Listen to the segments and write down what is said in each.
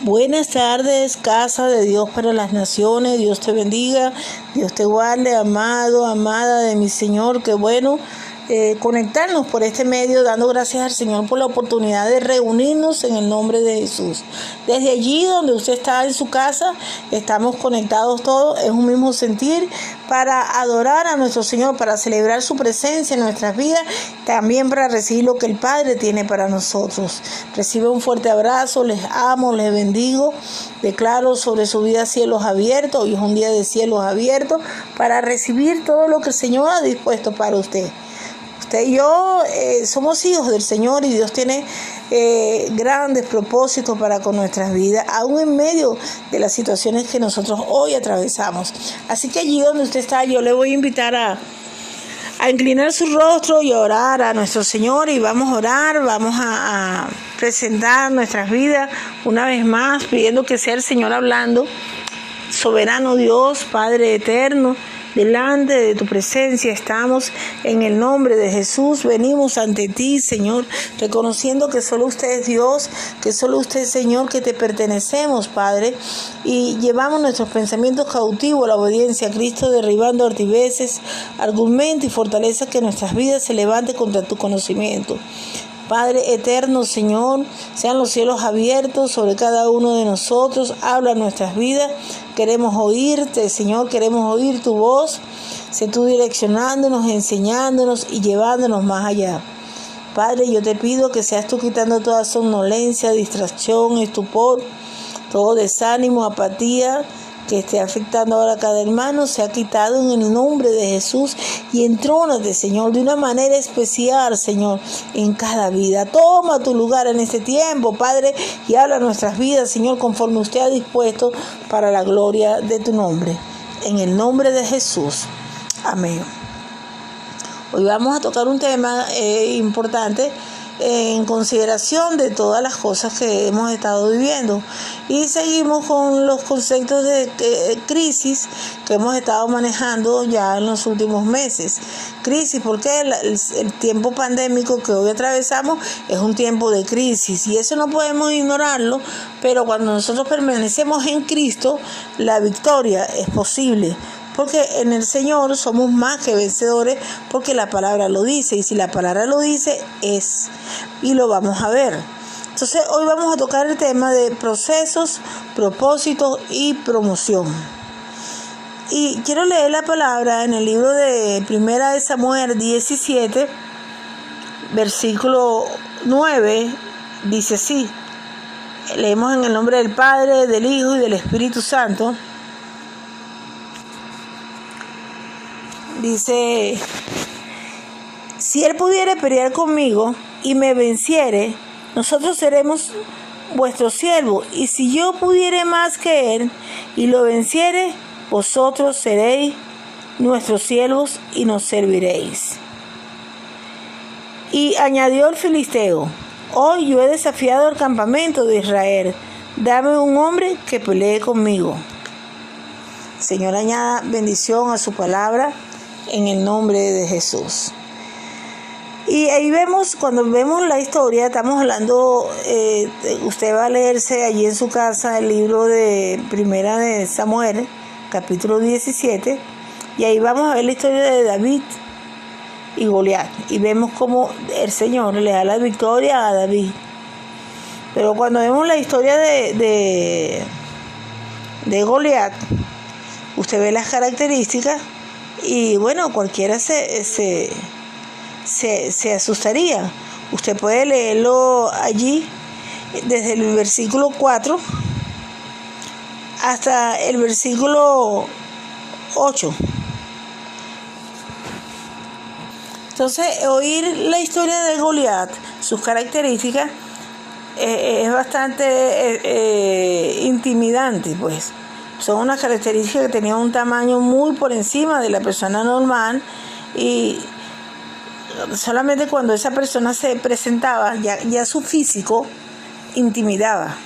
Buenas tardes, Casa de Dios para las Naciones. Dios te bendiga, Dios te guarde, amado, amada de mi Señor. Qué bueno conectarnos por este medio, dando gracias al Señor por la oportunidad de reunirnos en el nombre de Jesús. Desde allí donde usted está en su casa, estamos conectados todos, es un mismo sentir para adorar a nuestro Señor, para celebrar su presencia en nuestras vidas, también para recibir lo que el Padre tiene para nosotros. Recibe un fuerte abrazo, les amo, les bendigo, declaro sobre su vida cielos abiertos. Hoy es un día de cielos abiertos para recibir todo lo que el Señor ha dispuesto para usted. Usted y yo somos hijos del Señor y Dios tiene grandes propósitos para con nuestras vidas, aún en medio de las situaciones que nosotros hoy atravesamos. Así que allí donde usted está, yo le voy a invitar a inclinar su rostro y a orar a nuestro Señor, y vamos a orar, vamos a presentar nuestras vidas una vez más, pidiendo que sea el Señor hablando. Soberano Dios, Padre eterno, delante de tu presencia estamos en el nombre de Jesús. Venimos ante ti, Señor, reconociendo que solo usted es Dios, que solo usted, Señor, que te pertenecemos, Padre, y llevamos nuestros pensamientos cautivos a la obediencia a Cristo, derribando altiveces, argumentos y fortalezas que nuestras vidas se levanten contra tu conocimiento. Padre eterno, Señor, sean los cielos abiertos sobre cada uno de nosotros. Habla nuestras vidas. Queremos oírte, Señor, queremos oír tu voz. Sé tú direccionándonos, enseñándonos y llevándonos más allá. Padre, yo te pido que seas tú quitando toda somnolencia, distracción, estupor, todo desánimo, apatía que esté afectando ahora a cada hermano, se ha quitado en el nombre de Jesús, y entrónate, Señor, de una manera especial, Señor, en cada vida. Toma tu lugar en este tiempo, Padre, y habla nuestras vidas, Señor, conforme usted ha dispuesto para la gloria de tu nombre. En el nombre de Jesús. Amén. Hoy vamos a tocar un tema importante en consideración de todas las cosas que hemos estado viviendo, y seguimos con los conceptos de crisis que hemos estado manejando ya en los últimos meses. Crisis porque el tiempo pandémico que hoy atravesamos es un tiempo de crisis, y eso no podemos ignorarlo, pero cuando nosotros permanecemos en Cristo, la victoria es posible. Porque en el Señor somos más que vencedores, porque la palabra lo dice, y si la palabra lo dice, es, y lo vamos a ver. Entonces hoy vamos a tocar el tema de procesos, propósitos y promoción. Y quiero leer la palabra en el libro de 1 de Samuel 17, versículo 9, dice así. Leemos en el nombre del Padre, del Hijo y del Espíritu Santo. Dice: si él pudiere pelear conmigo y me venciere, nosotros seremos vuestros siervos, y si yo pudiere más que él y lo venciere, vosotros seréis nuestros siervos y nos serviréis. Y añadió el filisteo: hoy yo he desafiado al campamento de Israel, dame un hombre que pelee conmigo. Señor, añada bendición a su palabra en el nombre de Jesús. Y ahí vemos, cuando vemos la historia, estamos hablando, usted va a leerse allí en su casa el libro de 1 de Samuel, capítulo 17, y ahí vamos a ver la historia de David y Goliat, y vemos cómo el Señor le da la victoria a David. Pero cuando vemos la historia de Goliat, usted ve las características, y bueno, cualquiera se asustaría. Usted puede leerlo allí desde el versículo 4 hasta el versículo 8. Entonces, oír la historia de Goliat, sus características, es bastante intimidante, pues. Son unas características que tenían un tamaño muy por encima de la persona normal, y solamente cuando esa persona se presentaba, ya su físico intimidaba.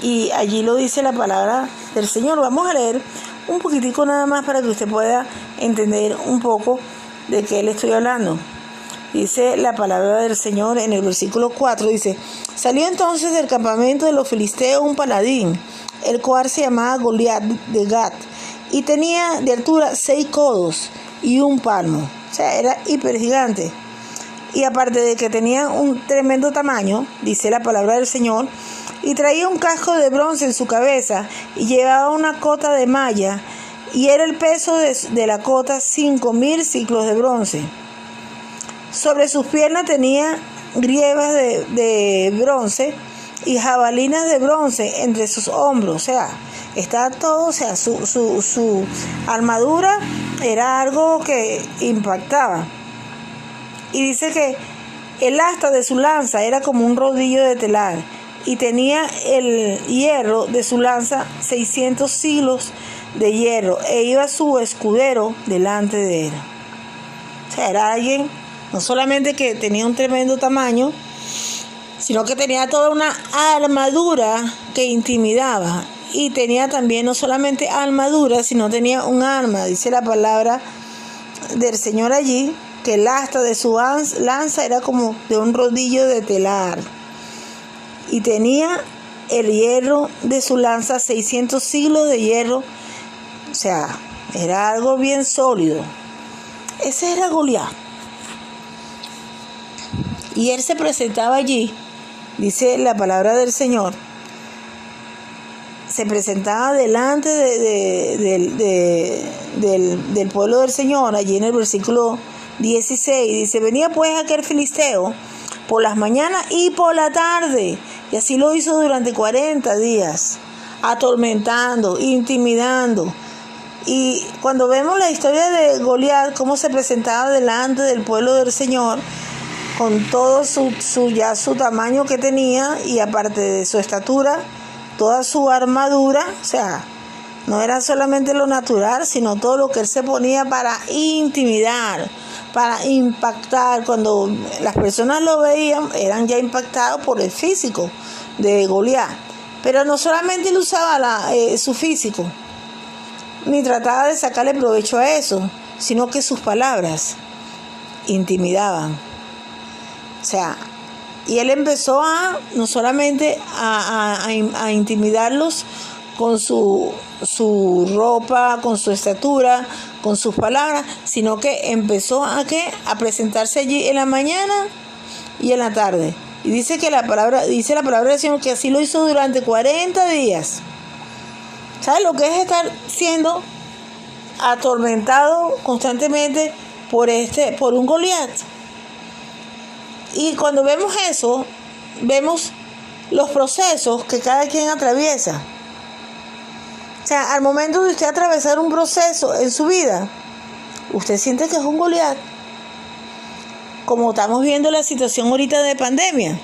Y allí lo dice la palabra del Señor. Vamos a leer un poquitico nada más para que usted pueda entender un poco de qué le estoy hablando. Dice la palabra del Señor en el versículo 4, dice: Salió entonces del campamento de los filisteos un paladín, el cual se llamaba Goliat de Gat, y tenía de altura 6 codos y 1 palmo. O sea, era hipergigante. Y aparte de que tenía un tremendo tamaño, dice la palabra del Señor, y traía un casco de bronce en su cabeza, y llevaba una cota de malla, y era el peso de la cota 5,000 ciclos de bronce. Sobre sus piernas tenía grievas de bronce y jabalinas de bronce entre sus hombros. O sea, estaba todo, o sea, su armadura era algo que impactaba. Y dice que el asta de su lanza era como un rodillo de telar, y tenía el hierro de su lanza 600 silos de hierro, e iba su escudero delante de él. O sea, era alguien no solamente que tenía un tremendo tamaño, sino que tenía toda una armadura que intimidaba. Y tenía también no solamente armadura, sino tenía un arma. Dice la palabra del Señor allí, que el asta de su lanza era como de un rodillo de telar. Y tenía el hierro de su lanza 600 silos de hierro. O sea, era algo bien sólido. Ese era Goliat. Y él se presentaba allí, dice la palabra del Señor, se presentaba delante del pueblo del Señor, allí en el versículo 16, dice: venía pues aquel filisteo por las mañanas y por la tarde, y así lo hizo durante 40 días, atormentando, intimidando. Y cuando vemos la historia de Goliat, cómo se presentaba delante del pueblo del Señor, con todo su tamaño que tenía, y aparte de su estatura, toda su armadura, o sea, no era solamente lo natural, sino todo lo que él se ponía para intimidar, para impactar. Cuando las personas lo veían, eran ya impactados por el físico de Goliat. Pero no solamente él usaba su físico, ni trataba de sacarle provecho a eso, sino que sus palabras intimidaban. O sea, y él empezó no solamente a intimidarlos con su ropa, con su estatura, con sus palabras, sino que empezó a presentarse allí en la mañana y en la tarde. Y dice la palabra del Señor que así lo hizo durante 40 días. ¿Sabes lo que es estar siendo atormentado constantemente por un Goliat? Y cuando vemos eso, vemos los procesos que cada quien atraviesa. O sea, al momento de usted atravesar un proceso en su vida, usted siente que es un Goliat. Como estamos viendo la situación ahorita de pandemia.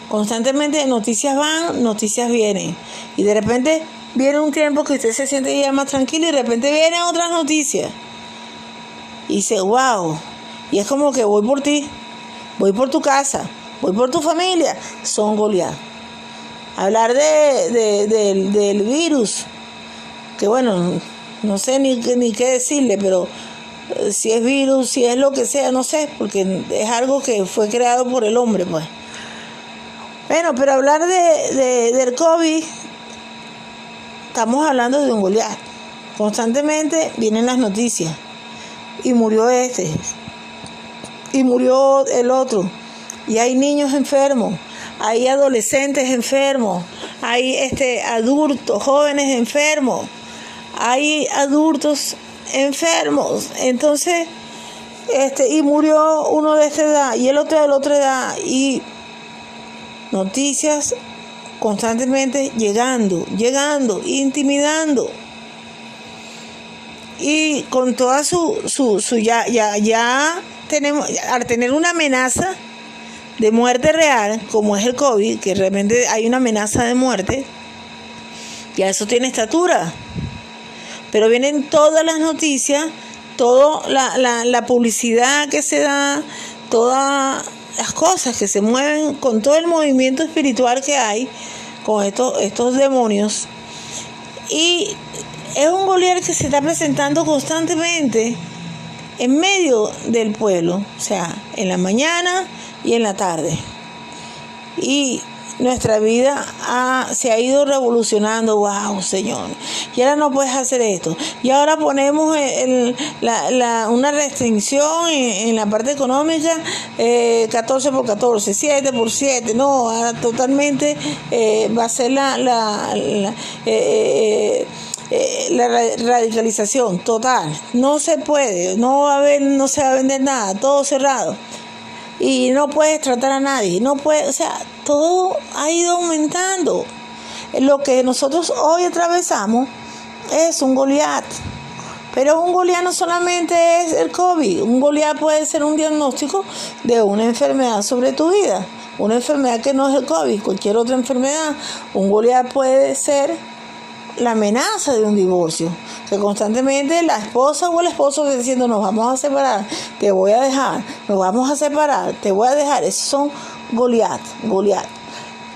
Constantemente noticias van, noticias vienen. Y de repente viene un tiempo que usted se siente ya más tranquilo, y de repente vienen otras noticias. Y dice: wow. Y es como que voy por ti, voy por tu casa, voy por tu familia. Son Goliat. Hablar del virus, que bueno, no sé ni qué decirle, pero si es virus, si es lo que sea, no sé, porque es algo que fue creado por el hombre, pues. Bueno, pero hablar del COVID, estamos hablando de un Goliat. Constantemente vienen las noticias. Y murió este, y murió el otro, y hay niños enfermos, hay adolescentes enfermos, hay adultos, jóvenes enfermos, hay adultos enfermos. Entonces, y murió uno de esta edad, y el otro de la otra edad, y noticias constantemente llegando, intimidando. Y con toda ya tenemos, al tener una amenaza de muerte real, como es el COVID, que realmente hay una amenaza de muerte, ya eso tiene estatura. Pero vienen todas las noticias, toda la publicidad que se da, todas las cosas que se mueven con todo el movimiento espiritual que hay con estos demonios. Y es un Goliat que se está presentando constantemente en medio del pueblo, o sea, en la mañana y en la tarde. y nuestra vida se ha ido revolucionando. Wow, Señor, y ahora no puedes hacer esto, y ahora ponemos una restricción en la parte económica, 14 por 14, 7 por 7, no, ahora totalmente va a ser la radicalización total. No se puede, no se va a vender nada, todo cerrado. Y no puedes tratar a nadie, no puedes, o sea, todo ha ido aumentando. Lo que nosotros hoy atravesamos es un Goliat. Pero un Goliat no solamente es el COVID, un Goliat puede ser un diagnóstico de una enfermedad sobre tu vida, una enfermedad que no es el COVID, cualquier otra enfermedad. Un Goliat puede ser la amenaza de un divorcio, que constantemente la esposa o el esposo está diciendo: nos vamos a separar, te voy a dejar, nos vamos a separar, te voy a dejar. Esos son Goliat.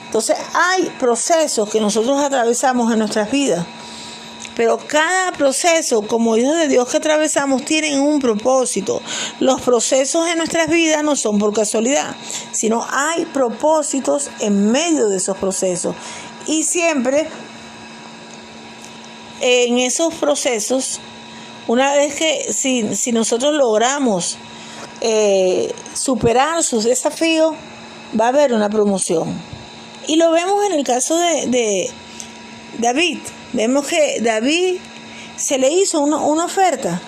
Entonces hay procesos que nosotros atravesamos en nuestras vidas, pero cada proceso como hijos de Dios que atravesamos tienen un propósito. Los procesos en nuestras vidas no son por casualidad, sino hay propósitos en medio de esos procesos. Y siempre en esos procesos, una vez que si nosotros logramos superar sus desafíos, va a haber una promoción. Y lo vemos en el caso de David. Vemos que David se le hizo una oferta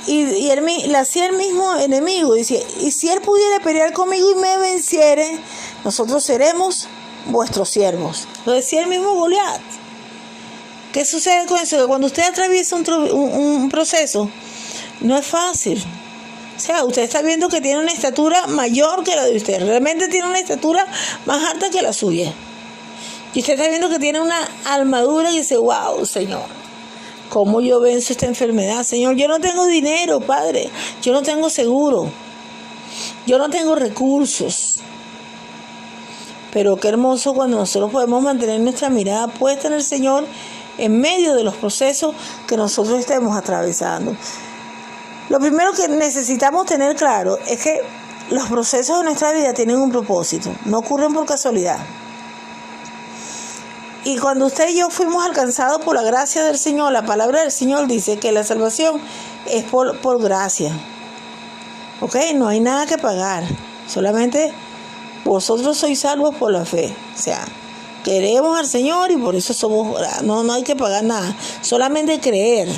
y él le hacía el mismo enemigo. Dice: y si él pudiera pelear conmigo y me venciere, nosotros seremos vuestros siervos. Lo decía el mismo Goliat. ¿Qué sucede con eso? Que cuando usted atraviesa un proceso, no es fácil. O sea, usted está viendo que tiene una estatura mayor que la de usted. Realmente tiene una estatura más alta que la suya. Y usted está viendo que tiene una armadura y dice: wow, Señor, ¿cómo yo venzo esta enfermedad? Señor, yo no tengo dinero, Padre. Yo no tengo seguro. Yo no tengo recursos. Pero qué hermoso cuando nosotros podemos mantener nuestra mirada puesta en el Señor en medio de los procesos que nosotros estemos atravesando. Lo primero que necesitamos tener claro es que los procesos de nuestra vida tienen un propósito, no ocurren por casualidad. Y cuando usted y yo fuimos alcanzados por la gracia del Señor, la palabra del Señor dice que la salvación es por gracia. ¿Ok? No hay nada que pagar, solamente vosotros sois salvos por la fe. O sea, queremos al Señor y por eso no hay que pagar nada, solamente creer.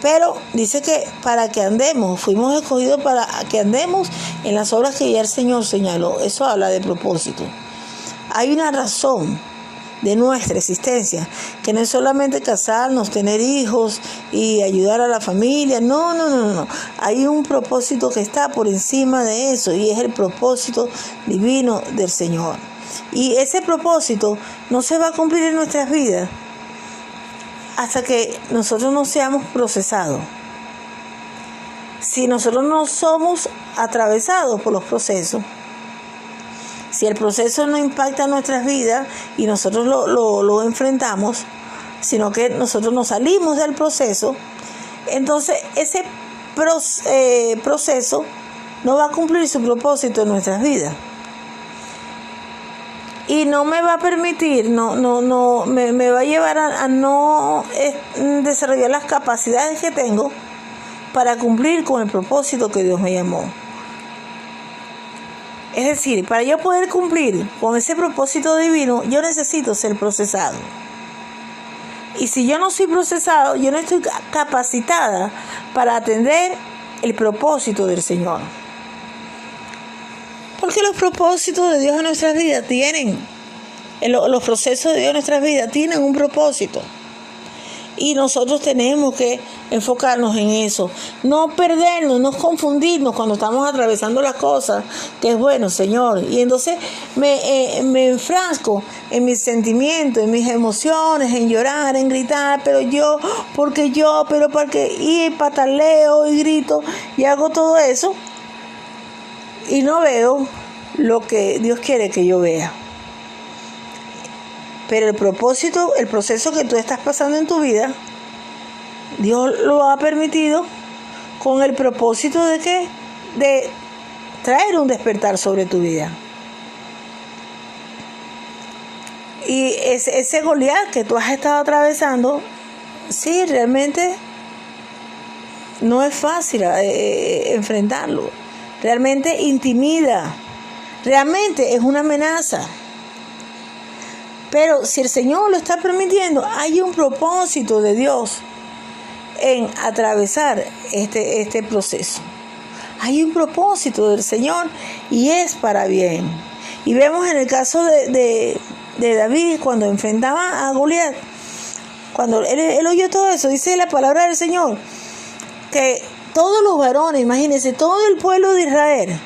Pero dice que para que andemos, fuimos escogidos para que andemos en las obras que ya el Señor señaló. Eso habla de propósito. Hay una razón de nuestra existencia, que no es solamente casarnos, tener hijos y ayudar a la familia. No. Hay un propósito que está por encima de eso, y es el propósito divino del Señor. Y ese propósito no se va a cumplir en nuestras vidas hasta que nosotros no seamos procesados. Si nosotros no somos atravesados por los procesos, si el proceso no impacta nuestras vidas y nosotros lo enfrentamos, sino que nosotros nos salimos del proceso, entonces ese proceso no va a cumplir su propósito en nuestras vidas. Y no me va a permitir, me va a llevar a no desarrollar las capacidades que tengo para cumplir con el propósito que Dios me llamó. Es decir, para yo poder cumplir con ese propósito divino, yo necesito ser procesado. Y si yo no soy procesado, yo no estoy capacitada para atender el propósito del Señor. Porque los propósitos de Dios en nuestras vidas los procesos de Dios en nuestras vidas tienen un propósito. Y nosotros tenemos que enfocarnos en eso. No perdernos, no confundirnos cuando estamos atravesando las cosas, que es bueno, Señor. Y entonces me enfrasco en mis sentimientos, en mis emociones, en llorar, en gritar, pero y pataleo y grito y hago todo eso. Y no veo lo que Dios quiere que yo vea. Pero el proceso que tú estás pasando en tu vida, Dios lo ha permitido con el propósito de traer un despertar sobre tu vida. Y ese Goliat que tú has estado atravesando, sí, realmente no es fácil enfrentarlo. Realmente intimida. Realmente es una amenaza. Pero si el Señor lo está permitiendo, hay un propósito de Dios en atravesar este proceso. Hay un propósito del Señor y es para bien. Y vemos en el caso de David, cuando enfrentaba a Goliat, cuando él oyó todo eso, dice la palabra del Señor, que todos los varones, imagínense, todo el pueblo de Israel,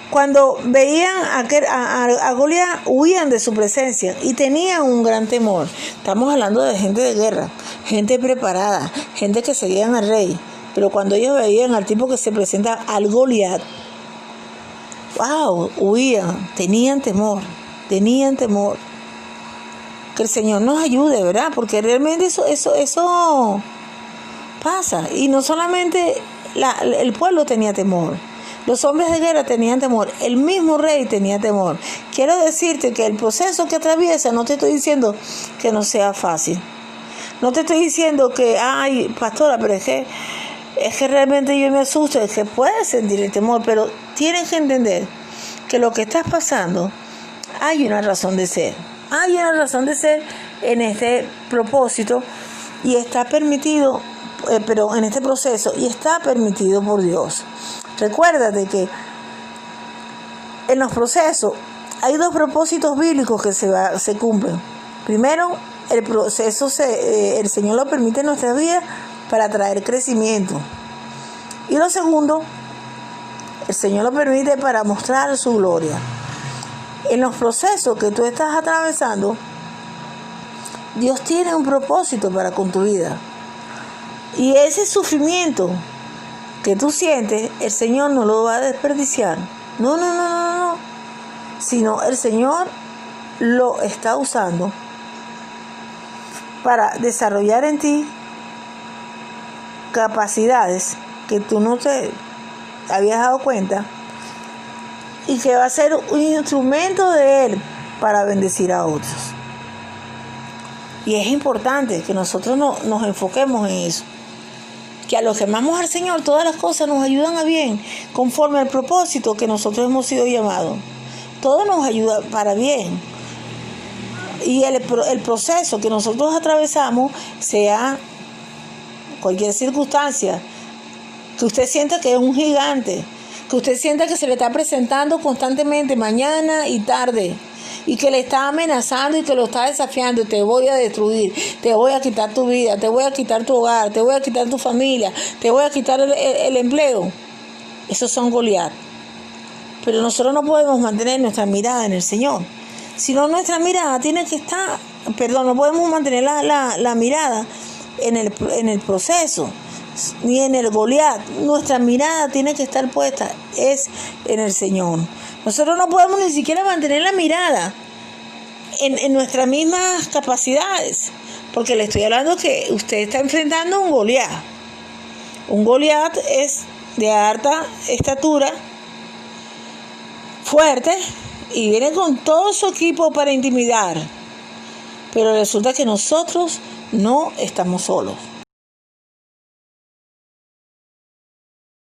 cuando veían a Goliat, huían de su presencia y tenían un gran temor. Estamos hablando de gente de guerra, gente preparada, gente que seguían al rey. Pero cuando ellos veían al tipo que se presenta, al Goliat, wow, huían, tenían temor. Que el Señor nos ayude, ¿verdad? Porque realmente eso pasa. Y no solamente el pueblo tenía temor, los hombres de guerra tenían temor, el mismo rey tenía temor. Quiero decirte que el proceso que atraviesa, no te estoy diciendo que no sea fácil. No te estoy diciendo que, ay, pastora, pero es que realmente yo me asusto, es que puedes sentir el temor, pero tienes que entender que lo que estás pasando, hay una razón de ser. Hay una razón de ser en este propósito y está permitido, pero en este proceso, y está permitido por Dios. Recuérdate que en los procesos hay dos propósitos bíblicos que se cumplen. Primero, el proceso el Señor lo permite en nuestra vida para traer crecimiento. Y lo segundo, el Señor lo permite para mostrar su gloria. En los procesos que tú estás atravesando, Dios tiene un propósito para con tu vida. Y ese sufrimiento que tú sientes, el Señor no lo va a desperdiciar. No. Sino el Señor lo está usando para desarrollar en ti capacidades que tú no te habías dado cuenta y que va a ser un instrumento de Él para bendecir a otros. Y es importante que nosotros nos enfoquemos en eso. Que a los que amamos al Señor, todas las cosas nos ayudan a bien, conforme al propósito que nosotros hemos sido llamados. Todo nos ayuda para bien. Y el proceso que nosotros atravesamos, sea cualquier circunstancia, que usted sienta que es un gigante, que usted sienta que se le está presentando constantemente, mañana y tarde, y que le está amenazando y que lo está desafiando, te voy a destruir, te voy a quitar tu vida, te voy a quitar tu hogar, te voy a quitar tu familia, te voy a quitar el empleo. Esos son Goliat. Pero nosotros no podemos mantener nuestra mirada en el Señor. Si no, nuestra mirada tiene que estar, no podemos mantener la mirada en el proceso, ni en el Goliat. Nuestra mirada tiene que estar puesta es en el Señor. Nosotros no podemos ni siquiera mantener la mirada en nuestras mismas capacidades, porque le estoy hablando que usted está enfrentando un Goliat. Un Goliat es de alta estatura, fuerte, y viene con todo su equipo para intimidar. Pero resulta que nosotros no estamos solos.